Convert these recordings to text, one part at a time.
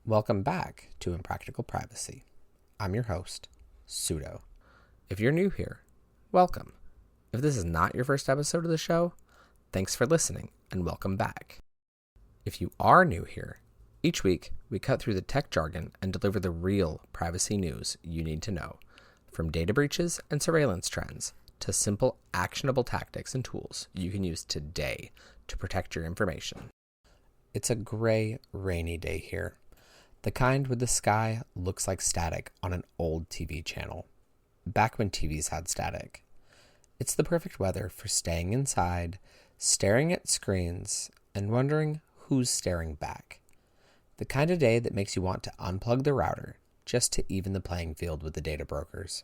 Welcome back to Impractical Privacy. I'm your host, Sudo. If you're new here, welcome. If this is not your first episode of the show, thanks for listening and welcome back. If you are new here, each week we cut through the tech jargon and deliver the real privacy news you need to know, from data breaches and surveillance trends to simple actionable tactics and tools you can use today to protect your information. It's a gray, rainy day here. The kind where the sky looks like static on an old TV channel, back when TVs had static. It's the perfect weather for staying inside, staring at screens, and wondering who's staring back. The kind of day that makes you want to unplug the router just to even the playing field with the data brokers.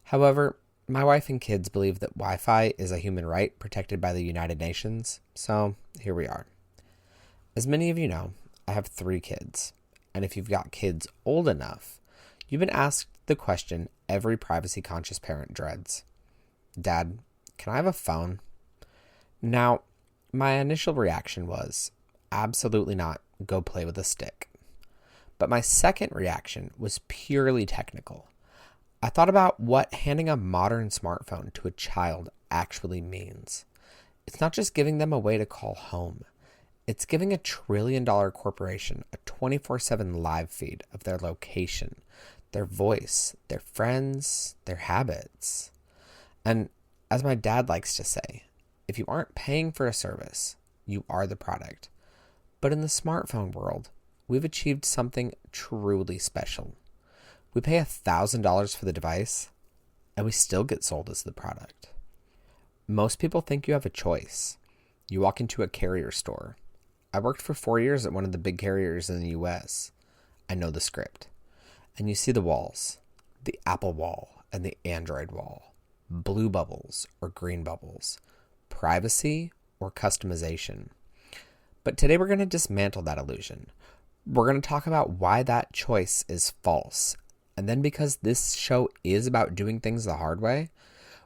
However, my wife and kids believe that Wi-Fi is a human right protected by the United Nations, so here we are. As many of you know, I have 3 kids. And if you've got kids old enough, you've been asked the question every privacy-conscious parent dreads. Dad, can I have a phone? Now, my initial reaction was, absolutely not, go play with a stick. But my second reaction was purely technical. I thought about what handing a modern smartphone to a child actually means. It's not just giving them a way to call home. It's giving a $1 trillion corporation a 24/7 live feed of their location, their voice, their friends, their habits. And as my dad likes to say, if you aren't paying for a service, you are the product. But in the smartphone world, we've achieved something truly special. We pay $1,000 for the device, and we still get sold as the product. Most people think you have a choice. You walk into a carrier store. I worked for 4 years at one of the big carriers in the US. I know the script. And you see the walls, the Apple wall and the Android wall, blue bubbles or green bubbles, privacy or customization. But today we're going to dismantle that illusion. We're going to talk about why that choice is false. And then because this show is about doing things the hard way,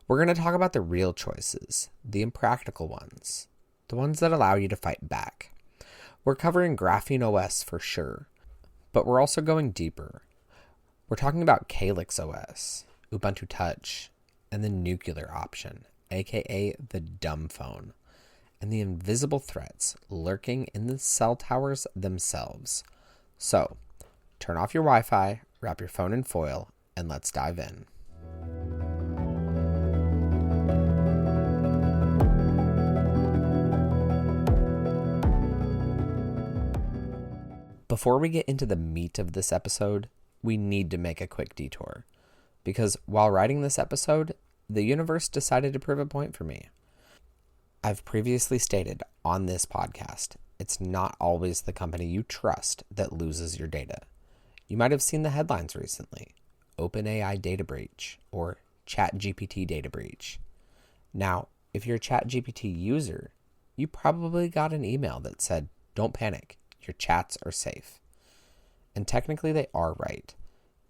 we're going to talk about the real choices, the impractical ones, the ones that allow you to fight back. We're covering GrapheneOS for sure, but we're also going deeper. We're talking about CalyxOS, Ubuntu Touch, and the nuclear option, aka the dumb phone, and the invisible threats lurking in the cell towers themselves. So, turn off your Wi-Fi, wrap your phone in foil, and let's dive in. Before we get into the meat of this episode, we need to make a quick detour. Because while writing this episode, the universe decided to prove a point for me. I've previously stated on this podcast, it's not always the company you trust that loses your data. You might have seen the headlines recently. OpenAI data breach or ChatGPT data breach. Now, if you're a ChatGPT user, you probably got an email that said, don't panic. Your chats are safe. And technically they are right.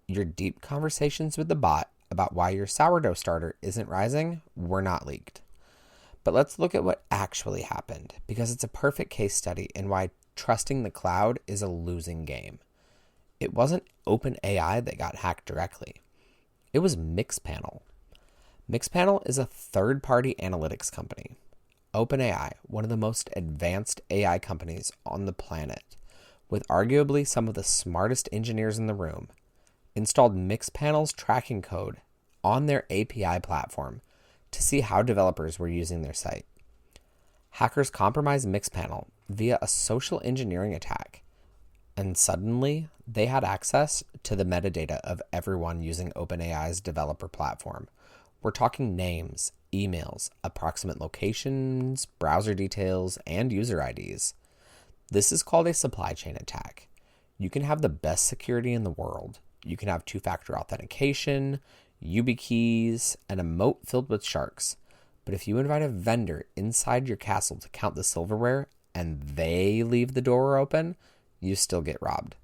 Your deep conversations with the bot about why your sourdough starter isn't rising were not leaked. But let's look at what actually happened, because it's a perfect case study in why trusting the cloud is a losing game. It wasn't OpenAI that got hacked directly. It was Mixpanel. Mixpanel is a third-party analytics company. OpenAI, one of the most advanced AI companies on the planet, with arguably some of the smartest engineers in the room, installed Mixpanel's tracking code on their API platform to see how developers were using their site. Hackers compromised Mixpanel via a social engineering attack, and suddenly they had access to the metadata of everyone using OpenAI's developer platform. We're talking names, emails, approximate locations, browser details, and user IDs. This is called a supply chain attack. You can have the best security in the world. You can have two-factor authentication, YubiKeys, and a moat filled with sharks. But if you invite a vendor inside your castle to count the silverware and they leave the door open, you still get robbed.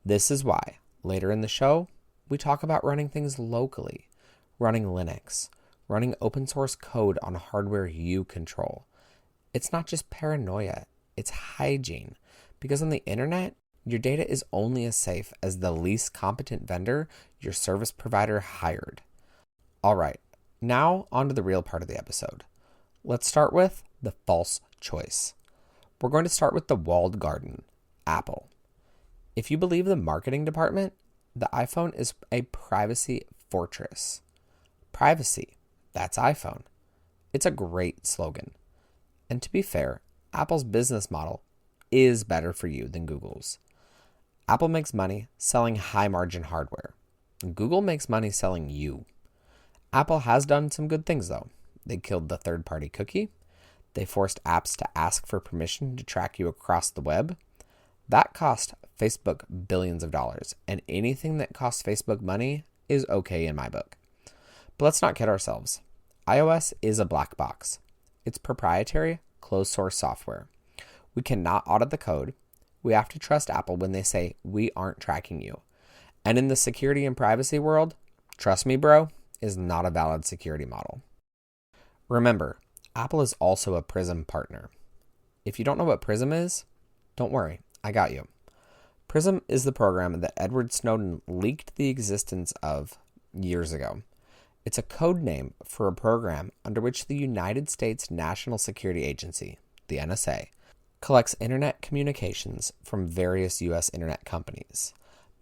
This is why, later in the show, we talk about running things locally, running Linux, running open source code on hardware you control. It's not just paranoia, it's hygiene. Because on the internet, your data is only as safe as the least competent vendor your service provider hired. All right, now on to the real part of the episode. Let's start with the false choice. We're going to start with the walled garden, Apple. If you believe the marketing department, the iPhone is a privacy fortress. Privacy, that's iPhone. It's a great slogan. And to be fair, Apple's business model is better for you than Google's. Apple makes money selling high-margin hardware. Google makes money selling you. Apple has done some good things, though. They killed the third-party cookie. They forced apps to ask for permission to track you across the web. That cost Facebook billions of dollars, and anything that costs Facebook money is okay in my book. But let's not kid ourselves. iOS is a black box. It's proprietary, closed-source software. We cannot audit the code. We have to trust Apple when they say, we aren't tracking you. And in the security and privacy world, trust me, bro, is not a valid security model. Remember, Apple is also a Prism partner. If you don't know what Prism is, don't worry, I got you. Prism is the program that Edward Snowden leaked the existence of years ago. It's a code name for a program under which the United States National Security Agency, the NSA, collects internet communications from various U.S. internet companies,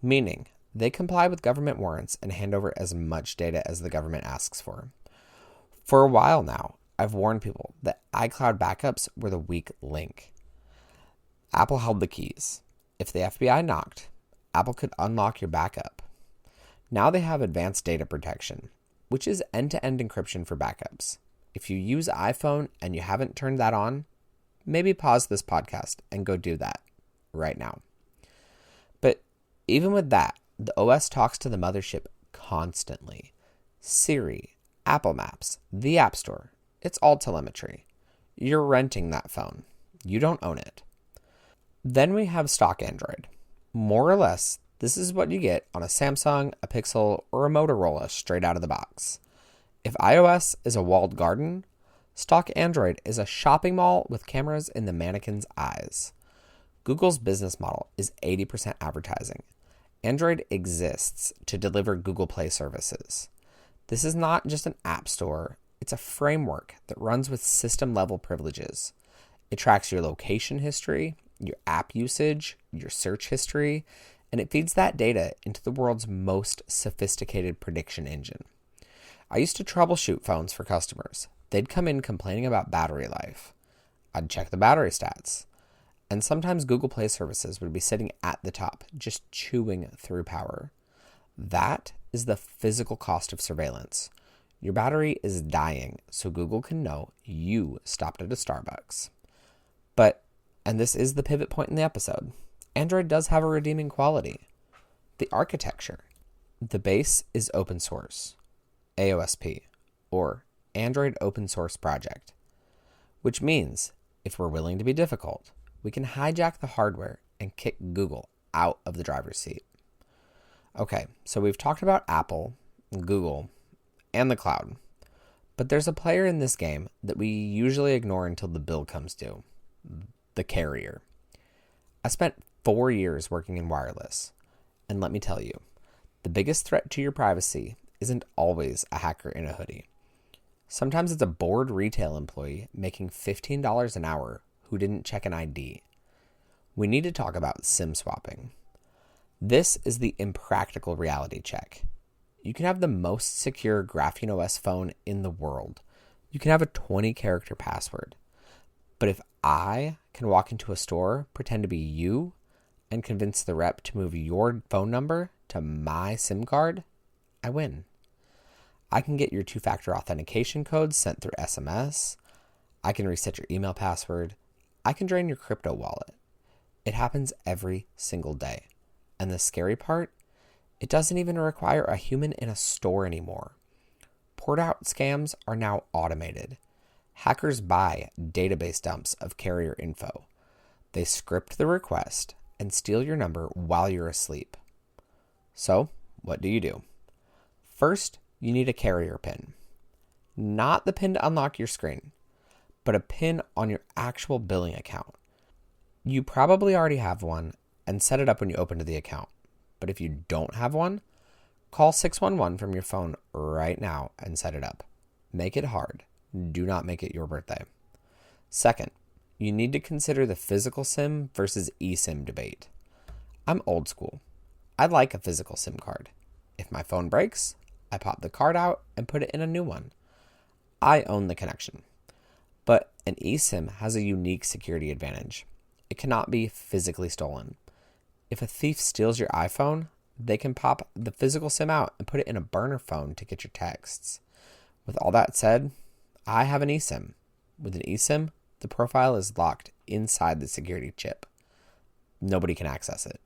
meaning they comply with government warrants and hand over as much data as the government asks for. For a while now, I've warned people that iCloud backups were the weak link. Apple held the keys. If the FBI knocked, Apple could unlock your backup. Now they have advanced data protection, which is end-to-end encryption for backups. If you use iPhone and you haven't turned that on, maybe pause this podcast and go do that right now. But even with that, the OS talks to the mothership constantly. Siri, Apple Maps, the App Store, it's all telemetry. You're renting that phone. You don't own it. Then we have stock Android. More or less, this is what you get on a Samsung, a Pixel, or a Motorola straight out of the box. If iOS is a walled garden, stock Android is a shopping mall with cameras in the mannequin's eyes. Google's business model is 80% advertising. Android exists to deliver Google Play services. This is not just an app store, it's a framework that runs with system-level privileges. It tracks your location history, your app usage, your search history, and it feeds that data into the world's most sophisticated prediction engine. I used to troubleshoot phones for customers. They'd come in complaining about battery life. I'd check the battery stats. And sometimes Google Play services would be sitting at the top, just chewing through power. That is the physical cost of surveillance. Your battery is dying, so Google can know you stopped at a Starbucks. But, and this is the pivot point in the episode, Android does have a redeeming quality. The architecture. The base is open source, AOSP, or Android Open Source Project, which means if we're willing to be difficult, we can hijack the hardware and kick Google out of the driver's seat. Okay, so we've talked about Apple, Google, and the cloud, but there's a player in this game that we usually ignore until the bill comes due, the carrier. I spent 4 years working in wireless, and let me tell you, the biggest threat to your privacy isn't always a hacker in a hoodie. Sometimes it's a bored retail employee making $15 an hour who didn't check an ID. We need to talk about SIM swapping. This is the impractical reality check. You can have the most secure GrapheneOS phone in the world. You can have a 20-character password. But if I can walk into a store, pretend to be you, and convince the rep to move your phone number to my SIM card, I win. I can get your two-factor authentication codes sent through SMS. I can reset your email password. I can drain your crypto wallet. It happens every single day. And the scary part, it doesn't even require a human in a store anymore. Port-out scams are now automated. Hackers buy database dumps of carrier info. They script the request and steal your number while you're asleep. So, what do? First, you need a carrier PIN. Not the PIN to unlock your screen, but a PIN on your actual billing account. You probably already have one, and set it up when you open to the account. But if you don't have one, call 611 from your phone right now and set it up. Make it hard. Do not make it your birthday. Second, you need to consider the physical SIM versus eSIM debate. I'm old school. I like a physical SIM card. If my phone breaks, I pop the card out and put it in a new one. I own the connection. But an eSIM has a unique security advantage. It cannot be physically stolen. If a thief steals your iPhone, they can pop the physical SIM out and put it in a burner phone to get your texts. With all that said, I have an eSIM. With an eSIM, the profile is locked inside the security chip. Nobody can access it.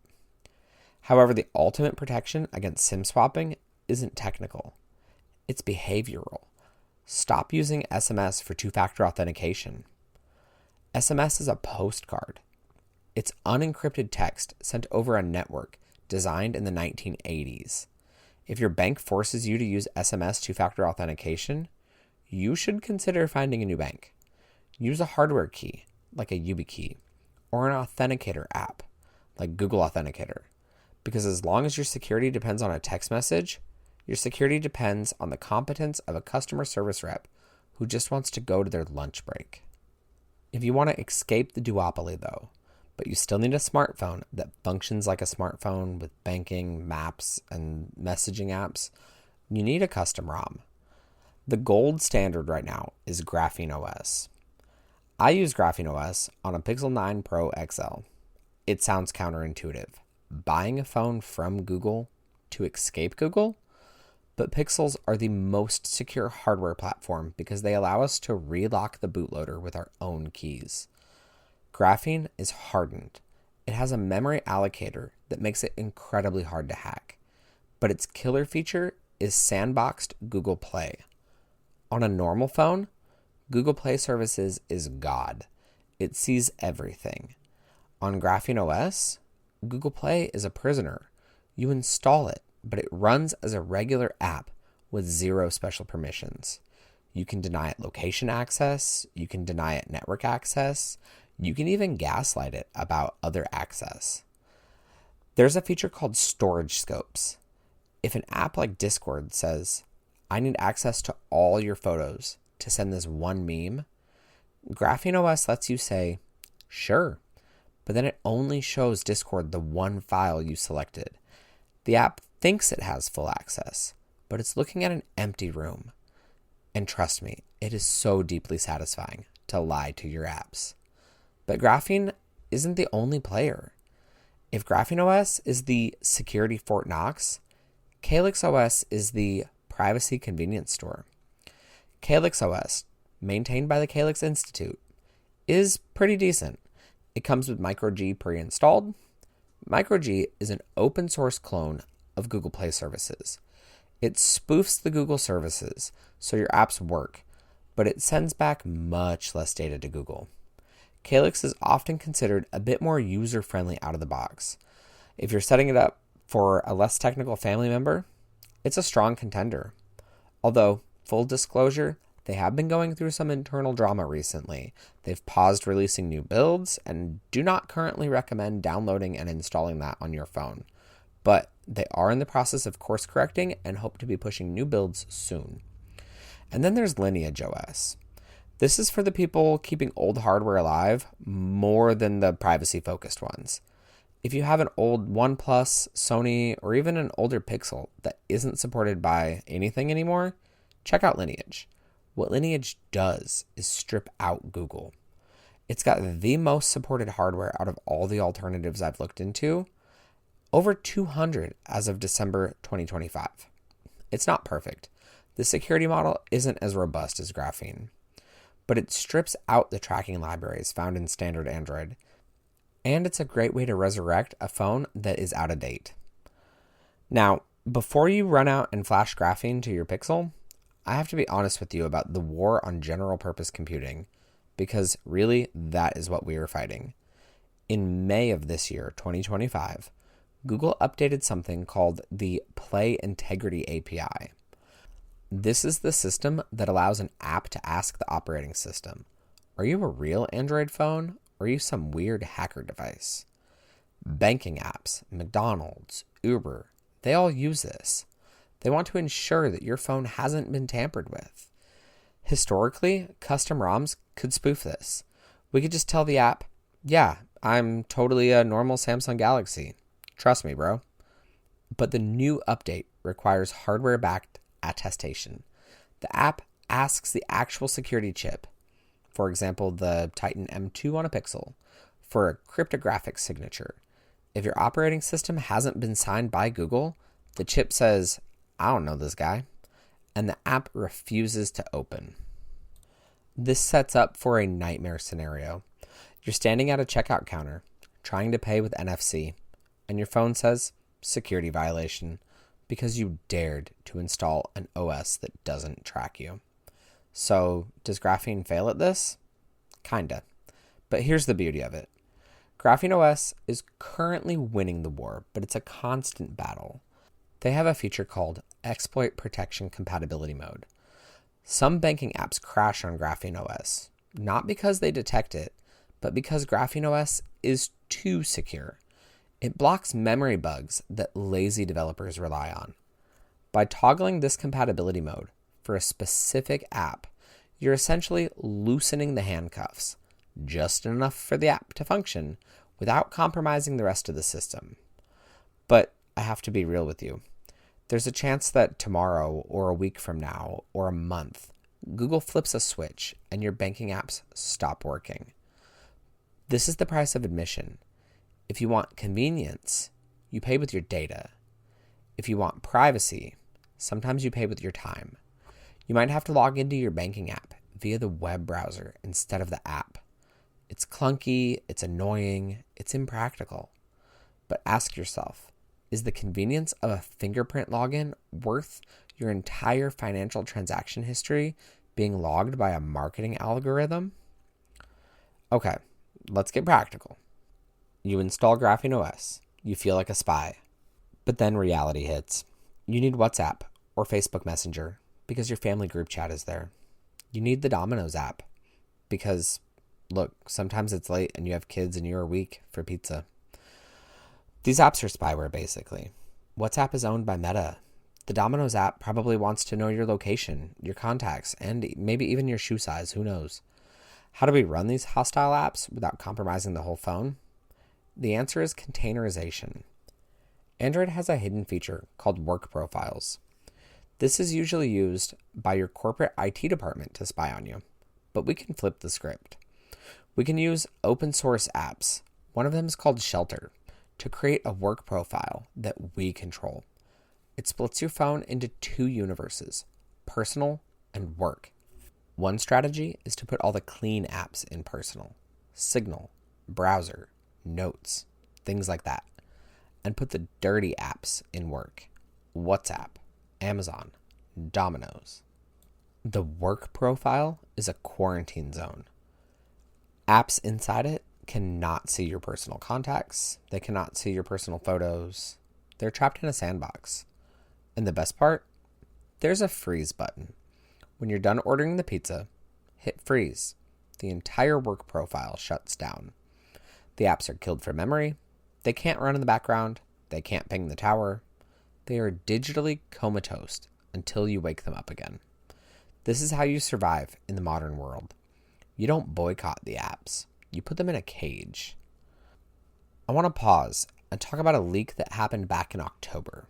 However, the ultimate protection against SIM swapping isn't technical. It's behavioral. Stop using SMS for two-factor authentication. SMS is a postcard. It's unencrypted text sent over a network designed in the 1980s. If your bank forces you to use SMS two-factor authentication, you should consider finding a new bank. Use a hardware key, like a YubiKey, or an authenticator app, like Google Authenticator. Because as long as your security depends on a text message, your security depends on the competence of a customer service rep who just wants to go to their lunch break. If you want to escape the duopoly, though, but you still need a smartphone that functions like a smartphone with banking, maps, and messaging apps, you need a custom ROM. The gold standard right now is GrapheneOS. I use GrapheneOS on a Pixel 9 Pro XL. It sounds counterintuitive. Buying a phone from Google to escape Google? But Pixels are the most secure hardware platform because they allow us to relock the bootloader with our own keys. Graphene is hardened. It has a memory allocator that makes it incredibly hard to hack. But its killer feature is sandboxed Google Play. On a normal phone, Google Play Services is God. It sees everything. On GrapheneOS, Google Play is a prisoner. You install it, but it runs as a regular app with zero special permissions. You can deny it location access, you can deny it network access, you can even gaslight it about other access. There's a feature called storage scopes. If an app like Discord says, I need access to all your photos to send this one meme, GrapheneOS lets you say, sure, but then it only shows Discord the one file you selected. The app thinks it has full access, but it's looking at an empty room. And trust me, it is so deeply satisfying to lie to your apps. But Graphene isn't the only player. If GrapheneOS is the security Fort Knox, CalyxOS is the privacy convenience store. CalyxOS, maintained by the Calyx Institute, is pretty decent. It comes with MicroG pre-installed. MicroG is an open source clone of Google Play services. It spoofs the Google services so your apps work, but it sends back much less data to Google. Calyx is often considered a bit more user-friendly out of the box. If you're setting it up for a less technical family member, it's a strong contender. Although, full disclosure, they have been going through some internal drama recently. They've paused releasing new builds and do not currently recommend downloading and installing that on your phone. But they are in the process of course correcting and hope to be pushing new builds soon. And then there's LineageOS. This is for the people keeping old hardware alive more than the privacy-focused ones. If you have an old OnePlus, Sony, or even an older Pixel that isn't supported by anything anymore, check out Lineage. What Lineage does is strip out Google. It's got the most supported hardware out of all the alternatives I've looked into, over 200 as of December 2025. It's not perfect. The security model isn't as robust as Graphene, but it strips out the tracking libraries found in standard Android, and it's a great way to resurrect a phone that is out of date. Now, before you run out and flash Graphene to your Pixel, I have to be honest with you about the war on general purpose computing, because really that is what we are fighting. In May of this year, 2025, Google updated something called the Play Integrity API. This is the system that allows an app to ask the operating system, are you a real Android phone or are you some weird hacker device? Banking apps, McDonald's, Uber, they all use this. They want to ensure that your phone hasn't been tampered with. Historically, custom ROMs could spoof this. We could just tell the app, yeah, I'm totally a normal Samsung Galaxy. Trust me, bro. But the new update requires hardware-backed attestation. The app asks the actual security chip, for example, the Titan M2 on a Pixel, for a cryptographic signature. If your operating system hasn't been signed by Google, the chip says, I don't know this guy, and the app refuses to open. This sets up for a nightmare scenario. You're standing at a checkout counter, trying to pay with NFC, and your phone says, security violation, because you dared to install an OS that doesn't track you. So, does Graphene fail at this? Kinda. But here's the beauty of it. GrapheneOS is currently winning the war, but it's a constant battle. They have a feature called Exploit Protection Compatibility Mode. Some banking apps crash on GrapheneOS, not because they detect it, but because GrapheneOS is too secure. It blocks memory bugs that lazy developers rely on. By toggling this compatibility mode for a specific app, you're essentially loosening the handcuffs, just enough for the app to function without compromising the rest of the system. But I have to be real with you. There's a chance that tomorrow or a week from now or a month, Google flips a switch and your banking apps stop working. This is the price of admission. If you want convenience, you pay with your data. If you want privacy, sometimes you pay with your time. You might have to log into your banking app via the web browser instead of the app. It's clunky, it's annoying, it's impractical. But ask yourself, is the convenience of a fingerprint login worth your entire financial transaction history being logged by a marketing algorithm? Okay, let's get practical. You install GrapheneOS. You feel like a spy. But then reality hits. You need WhatsApp or Facebook Messenger because your family group chat is there. You need the Domino's app because, look, sometimes it's late and you have kids and you're weak for pizza. These apps are spyware, basically. WhatsApp is owned by Meta. The Domino's app probably wants to know your location, your contacts, and maybe even your shoe size. Who knows? How do we run these hostile apps without compromising the whole phone? The answer is containerization. Android has a hidden feature called work profiles. This is usually used by your corporate IT department to spy on you, but we can flip the script. We can use open source apps. One of them is called Shelter, to create a work profile that we control. It splits your phone into two universes, personal and work. One strategy is to put all the clean apps in personal, Signal, browser, notes, things like that, and put the dirty apps in work, WhatsApp, Amazon, Domino's. The work profile is a quarantine zone. Apps inside it cannot see your personal contacts. They cannot see your personal photos. They're trapped in a sandbox. And the best part, there's a freeze button. When you're done ordering the pizza, hit freeze. The entire work profile shuts down. The apps are killed for memory. They can't run in the background. They can't ping the tower. They are digitally comatose until you wake them up again. This is how you survive in the modern world. You don't boycott the apps. You put them in a cage. I want to pause and talk about a leak that happened back in October.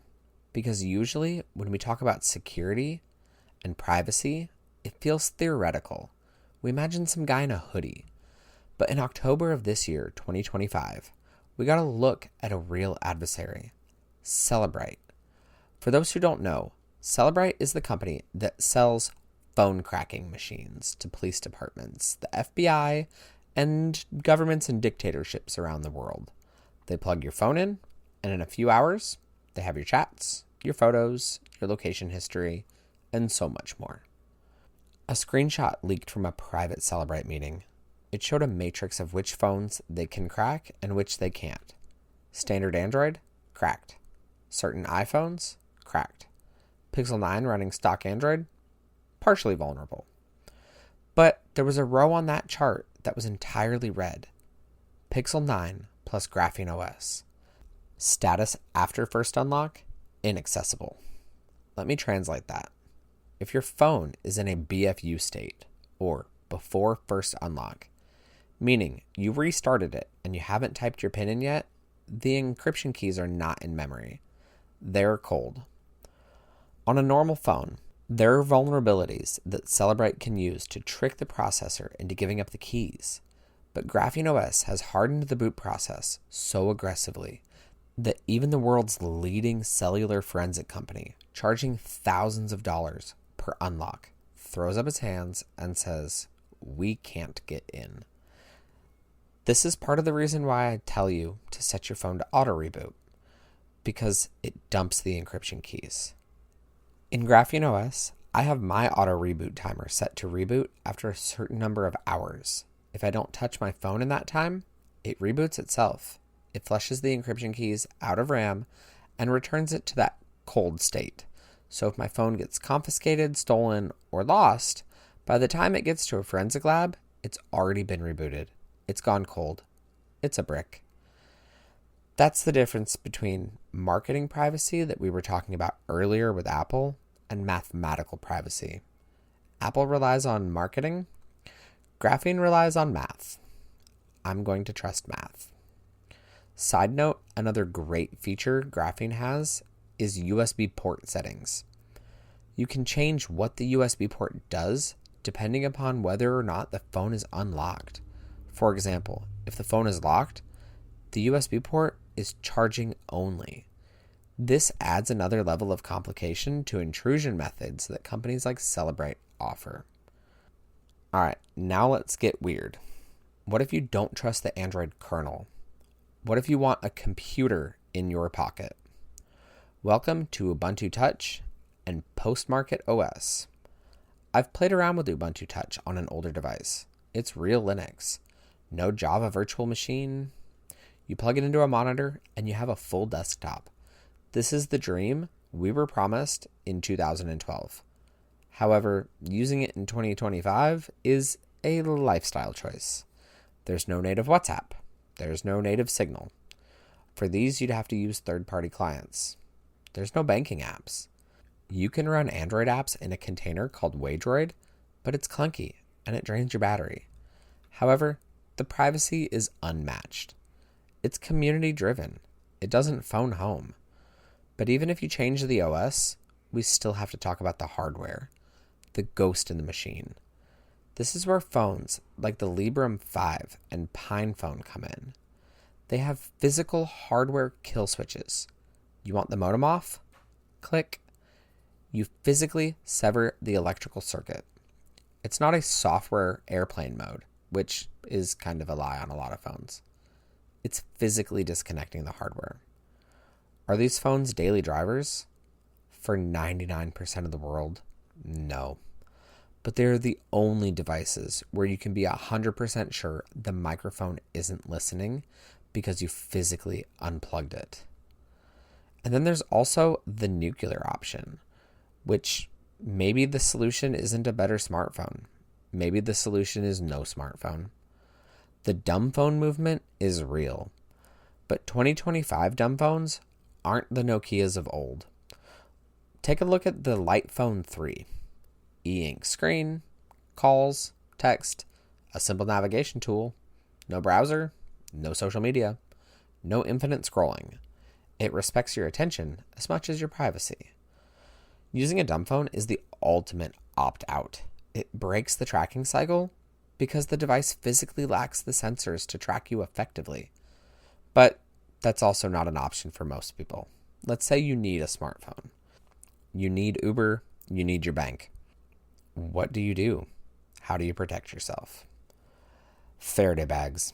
Because usually when we talk about security and privacy, it feels theoretical. We imagine some guy in a hoodie. But in October of this year, 2025, we got a look at a real adversary, Cellebrite. For those who don't know, Cellebrite is the company that sells phone cracking machines to police departments, the FBI, and governments and dictatorships around the world. They plug your phone in, and in a few hours, they have your chats, your photos, your location history, and so much more. A screenshot leaked from a private Cellebrite meeting. It showed a matrix of which phones they can crack and which they can't. Standard Android, cracked. Certain iPhones, cracked. Pixel 9 running stock Android, partially vulnerable. But there was a row on that chart that was entirely red. Pixel 9 plus GrapheneOS. Status after first unlock, inaccessible. Let me translate that. If your phone is in a BFU state, or before first unlock, meaning you restarted it and you haven't typed your PIN in yet, the encryption keys are not in memory. They're cold. On a normal phone, there are vulnerabilities that Cellebrite can use to trick the processor into giving up the keys. But GrapheneOS has hardened the boot process so aggressively that even the world's leading cellular forensic company, charging thousands of dollars per unlock, throws up its hands and says, "We can't get in." This is part of the reason why I tell you to set your phone to auto reboot, because it dumps the encryption keys. In GrapheneOS, I have my auto reboot timer set to reboot after a certain number of hours. If I don't touch my phone in that time, it reboots itself. It flushes the encryption keys out of RAM and returns it to that cold state. So if my phone gets confiscated, stolen, or lost, by the time it gets to a forensic lab, it's already been rebooted. It's gone cold. It's a brick. That's the difference between marketing privacy that we were talking about earlier with Apple and mathematical privacy. Apple relies on marketing. Graphene relies on math. I'm going to trust math. Side note, another great feature Graphene has is USB port settings. You can change what the USB port does depending upon whether or not the phone is unlocked. For example, if the phone is locked, the USB port is charging only. This adds another level of complication to intrusion methods that companies like Cellebrite offer. All right, now let's get weird. What if you don't trust the Android kernel? What if you want a computer in your pocket? Welcome to Ubuntu Touch and Postmarket OS. I've played around with Ubuntu Touch on an older device. It's real Linux. No Java virtual machine. You plug it into a monitor and you have a full desktop. This is the dream we were promised in 2012. However, using it in 2025 is a lifestyle choice. There's no native WhatsApp. There's no native Signal. For these, you'd have to use third-party clients. There's no banking apps. You can run Android apps in a container called Waydroid, but it's clunky and it drains your battery. However, the privacy is unmatched. It's community-driven. It doesn't phone home. But even if you change the OS, we still have to talk about the hardware, the ghost in the machine. This is where phones like the Librem 5 and Pine phone come in. They have physical hardware kill switches. You want the modem off? Click. You physically sever the electrical circuit. It's not a software airplane mode, which is kind of a lie on a lot of phones. It's physically disconnecting the hardware. Are these phones daily drivers? For 99% of the world, no. But they're the only devices where you can be 100% sure the microphone isn't listening because you physically unplugged it. And then there's also the nuclear option, which maybe the solution isn't a better smartphone. Maybe the solution is no smartphone. The dumb phone movement is real, but 2025 dumb phones aren't the Nokias of old. Take a look at the Light Phone 3. E-ink screen, calls, text, a simple navigation tool, no browser, no social media, no infinite scrolling. It respects your attention as much as your privacy. Using a dumb phone is the ultimate opt-out. It breaks the tracking cycle because the device physically lacks the sensors to track you effectively. But that's also not an option for most people. Let's say you need a smartphone. You need Uber, you need your bank. What do? How do you protect yourself? Faraday bags.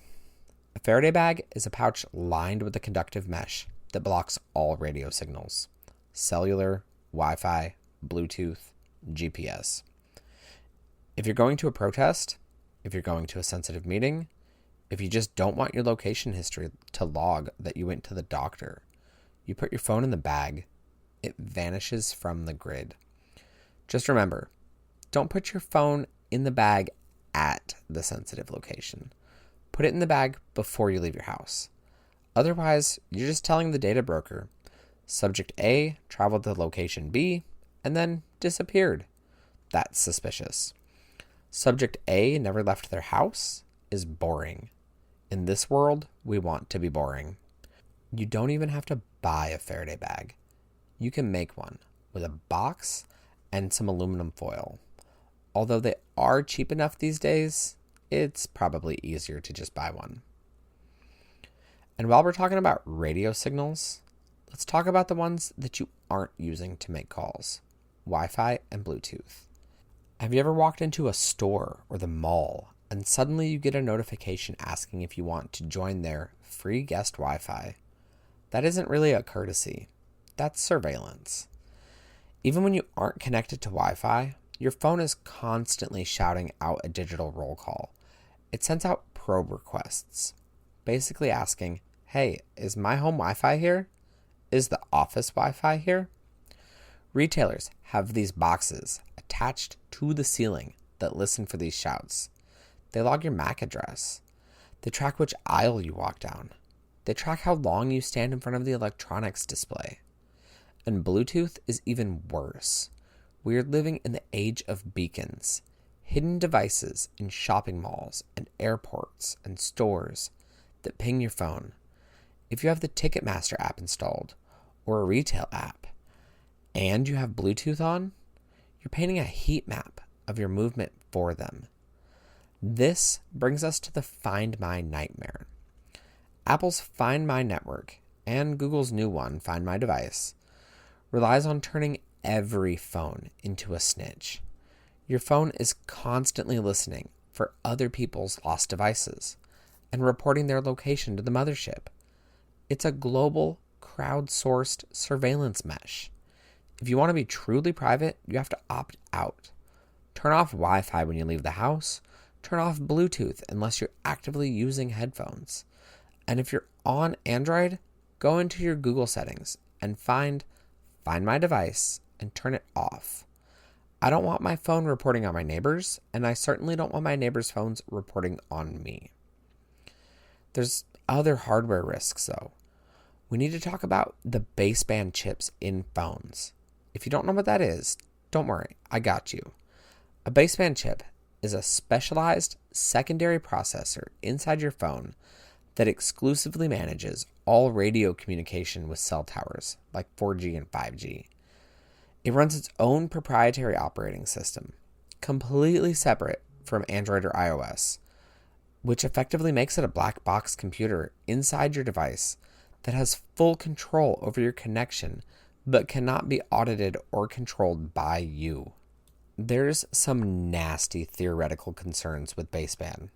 A Faraday bag is a pouch lined with a conductive mesh that blocks all radio signals: cellular, Wi-Fi, Bluetooth, GPS. If you're going to a protest, if you're going to a sensitive meeting, if you just don't want your location history to log that you went to the doctor, you put your phone in the bag. It vanishes from the grid. Just remember, don't put your phone in the bag at the sensitive location. Put it in the bag before you leave your house. Otherwise, you're just telling the data broker, subject A traveled to location B and then disappeared. That's suspicious. Subject A never left their house is boring. In this world, we want to be boring. You don't even have to buy a Faraday bag. You can make one with a box and some aluminum foil. Although they are cheap enough these days, it's probably easier to just buy one. And while we're talking about radio signals, let's talk about the ones that you aren't using to make calls: Wi-Fi and Bluetooth. Have you ever walked into a store or the mall and suddenly you get a notification asking if you want to join their free guest Wi-Fi? That isn't really a courtesy. That's surveillance. Even when you aren't connected to Wi-Fi, your phone is constantly shouting out a digital roll call. It sends out probe requests, basically asking, hey, is my home Wi-Fi here? Is the office Wi-Fi here? Retailers have these boxes attached to the ceiling that listen for these shouts. They log your MAC address. They track which aisle you walk down. They track how long you stand in front of the electronics display. And Bluetooth is even worse. We are living in the age of beacons, hidden devices in shopping malls and airports and stores that ping your phone. If you have the Ticketmaster app installed or a retail app and you have Bluetooth on, you're painting a heat map of your movement for them. This brings us to the Find My nightmare. Apple's Find My network and Google's new one, Find My device, relies on turning every phone into a snitch. Your phone is constantly listening for other people's lost devices and reporting their location to the mothership. It's a global, crowdsourced surveillance mesh. If you want to be truly private, you have to opt out. Turn off Wi-Fi when you leave the house. Turn off Bluetooth unless you're actively using headphones. And if you're on Android, go into your Google settings and find My device and turn it off. I don't want my phone reporting on my neighbors, and I certainly don't want my neighbors' phones reporting on me. There's other hardware risks, though. We need to talk about the baseband chips in phones. If you don't know what that is, don't worry, I got you. A baseband chip is a specialized secondary processor inside your phone that exclusively manages all radio communication with cell towers, like 4G and 5G. It runs its own proprietary operating system, completely separate from Android or iOS, which effectively makes it a black box computer inside your device that has full control over your connection, but cannot be audited or controlled by you. There's some nasty theoretical concerns with baseband.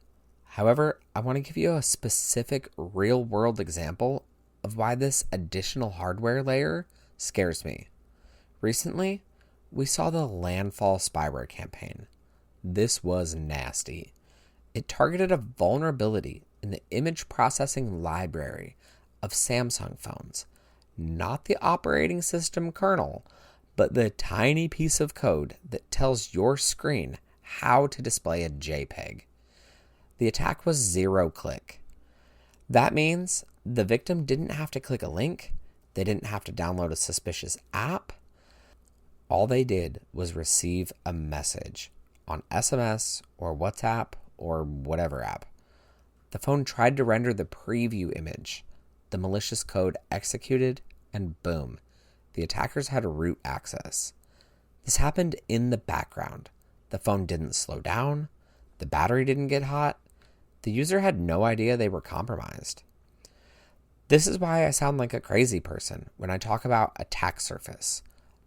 However, I want to give you a specific real-world example of why this additional hardware layer scares me. Recently, we saw the LANDFALL spyware campaign. This was nasty. It targeted a vulnerability in the image processing library of Samsung phones, not the operating system kernel, but the tiny piece of code that tells your screen how to display a JPEG. The attack was zero-click. That means the victim didn't have to click a link, they didn't have to download a suspicious app. All they did was receive a message on SMS or WhatsApp or whatever app. The phone tried to render the preview image. The malicious code executed, and boom, the attackers had root access. This happened in the background. The phone didn't slow down. The battery didn't get hot. The user had no idea they were compromised. This is why I sound like a crazy person when I talk about attack surface.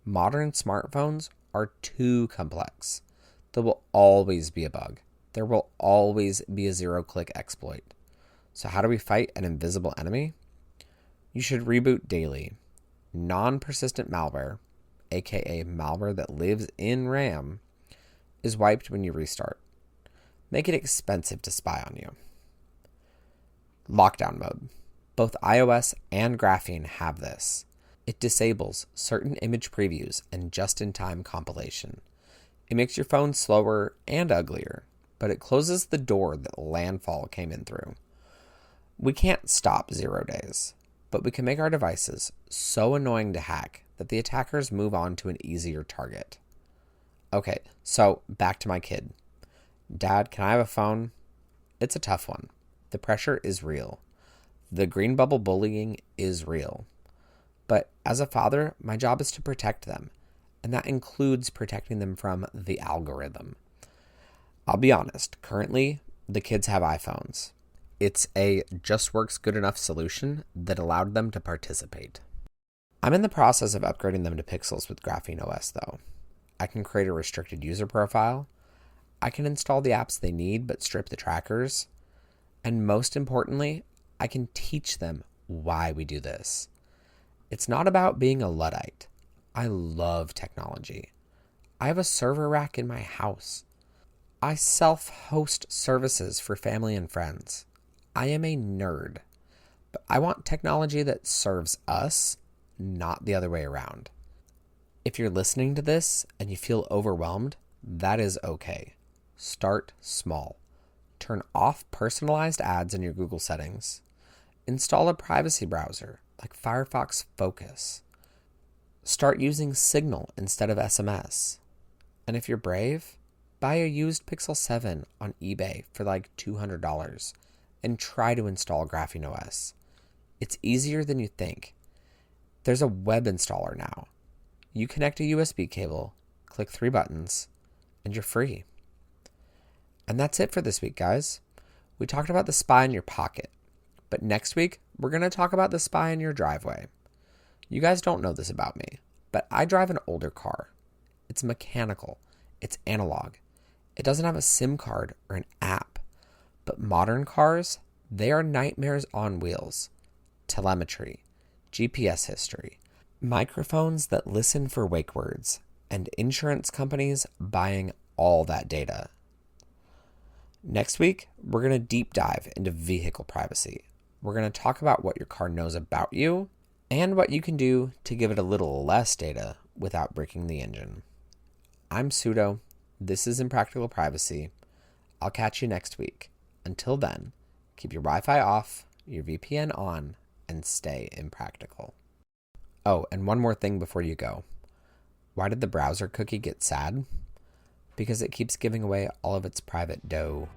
Modern smartphones are too complex. There will always be a bug. There will always be a zero-click exploit. So how do we fight an invisible enemy? You should reboot daily. Non-persistent malware, aka malware that lives in RAM, is wiped when you restart. Make it expensive to spy on you. Lockdown mode. Both iOS and Graphene have this. It disables certain image previews and just-in-time compilation. It makes your phone slower and uglier, but it closes the door that LANDFALL came in through. We can't stop 0 days, but we can make our devices so annoying to hack that the attackers move on to an easier target. Okay, so back to my kid. Dad, can I have a phone? It's a tough one. The pressure is real. The green bubble bullying is real. But as a father, my job is to protect them, and that includes protecting them from the algorithm. I'll be honest, currently, the kids have iPhones. It's a just works good enough solution that allowed them to participate. I'm in the process of upgrading them to Pixels with GrapheneOS, though. I can create a restricted user profile. I can install the apps they need but strip the trackers. And most importantly, I can teach them why we do this. It's not about being a Luddite. I love technology. I have a server rack in my house. I self-host services for family and friends. I am a nerd, but I want technology that serves us, not the other way around. If you're listening to this and you feel overwhelmed, that is okay. Start small. Turn off personalized ads in your Google settings. Install a privacy browser like Firefox Focus. Start using Signal instead of SMS. And if you're brave, buy a used Pixel 7 on eBay for like $200 and try to install GrapheneOS. It's easier than you think. There's a web installer now. You connect a USB cable, click 3 buttons, and you're free. And that's it for this week, guys. We talked about the spy in your pocket, but next week, we're going to talk about the spy in your driveway. You guys don't know this about me, but I drive an older car. It's mechanical. It's analog. It doesn't have a SIM card or an app. But modern cars, they are nightmares on wheels. Telemetry, GPS history, microphones that listen for wake words, and insurance companies buying all that data. Next week, we're going to deep dive into vehicle privacy. We're going to talk about what your car knows about you and what you can do to give it a little less data without breaking the engine. I'm Sudo. This is Impractical Privacy. I'll catch you next week. Until then, keep your Wi-Fi off, your VPN on, and stay impractical. Oh, and one more thing before you go. Why did the browser cookie get sad? Because it keeps giving away all of its private dough.